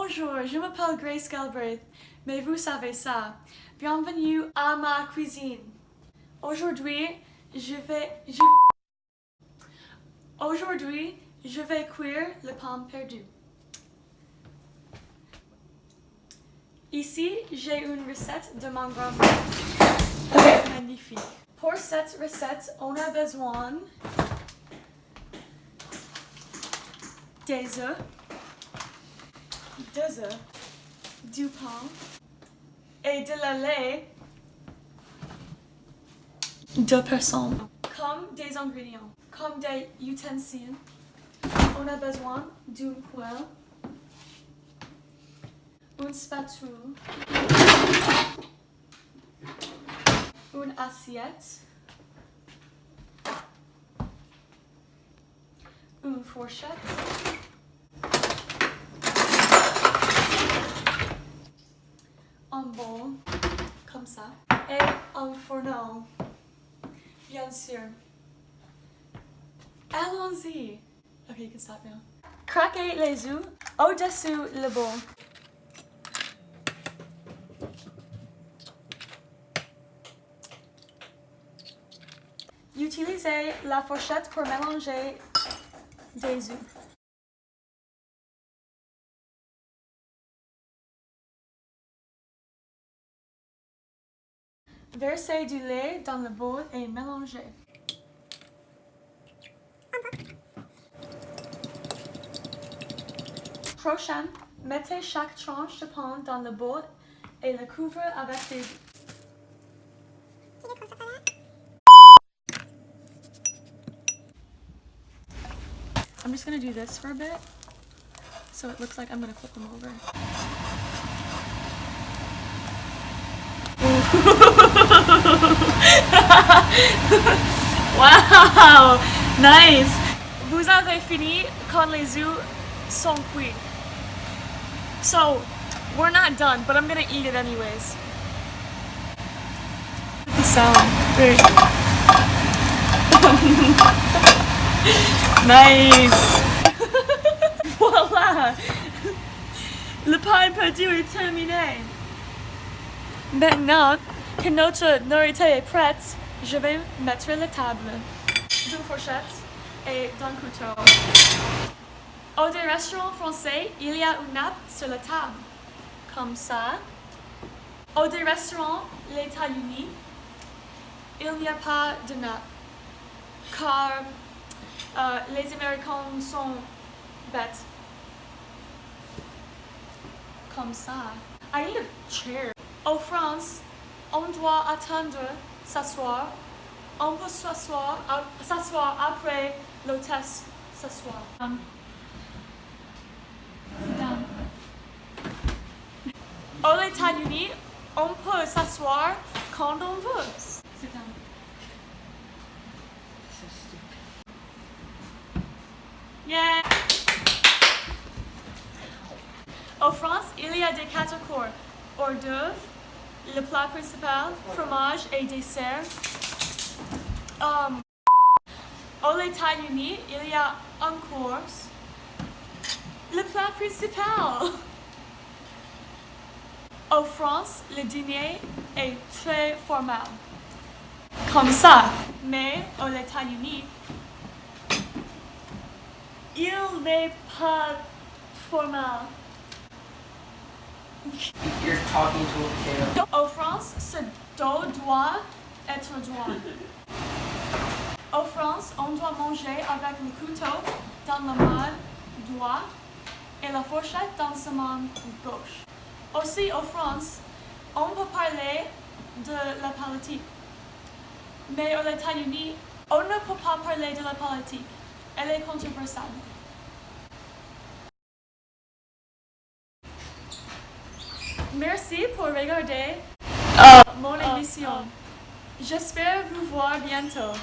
Bonjour, je m'appelle Grace Galbraith, mais vous savez ça. Bienvenue à ma cuisine. Aujourd'hui, je vais cuire le pain perdu. Ici, j'ai une recette de ma grand-mère. Magnifique. Pour cette recette, on a besoin des œufs, 2 œufs, du pain et de la lait. 2 personnes. Comme des ingrédients, comme des ustensiles, on a besoin d'une poêle, une spatule, une assiette, une fourchette, un bol, comme ça, et un fourneau, bien sûr. Allons-y! Okay, you can stop now. Craquez les œufs au-dessus le bol. Utilisez la fourchette pour mélanger des œufs. Versez du lait dans le bol et mélangez. Prochain, mettez chaque tranche de pain dans le bol et le couvrez avec des œufs. I'm just gonna do this for a bit, so it looks like I'm gonna flip them over. Wow, nice. Vous avez fini quand les œufs sont cuits. So, we're not done, but I'm gonna eat it anyways. The sound. Very nice. Voilà. Le pain perdu est terminé. Maintenant que notre nourriture est prête, je vais mettre la table d'une fourchette et d'un couteau. Au des restaurants français, il y a une nappe sur la table, comme ça. Au des restaurants, les États-Unis, il n'y a pas de nappe, car les Américains sont bêtes. Comme ça. I need a chair. En France, on doit attendre s'asseoir. On peut s'asseoir après l'hôtesse s'asseoir. Sit down. Aux États-Unis, on peut s'asseoir quand on veut. Sit down. So stupid. Yeah. En France, il y a des catégories: hors d'œuvre, le plat principal, fromage et dessert. Aux États-Unis, il y a encore le plat principal. En France, le dîner est très formal. Comme ça. Mais aux États-Unis, il n'est pas formal. You're talking to a potato. En France, ce dos doit être droit. En France, on doit manger avec le couteau dans la main droite et la fourchette dans sa main gauche. Aussi, en France, on peut parler de la politique. Mais aux États-Unis, on ne peut pas parler de la politique. Elle est controversée. Merci pour regarder mon émission. J'espère vous voir bientôt.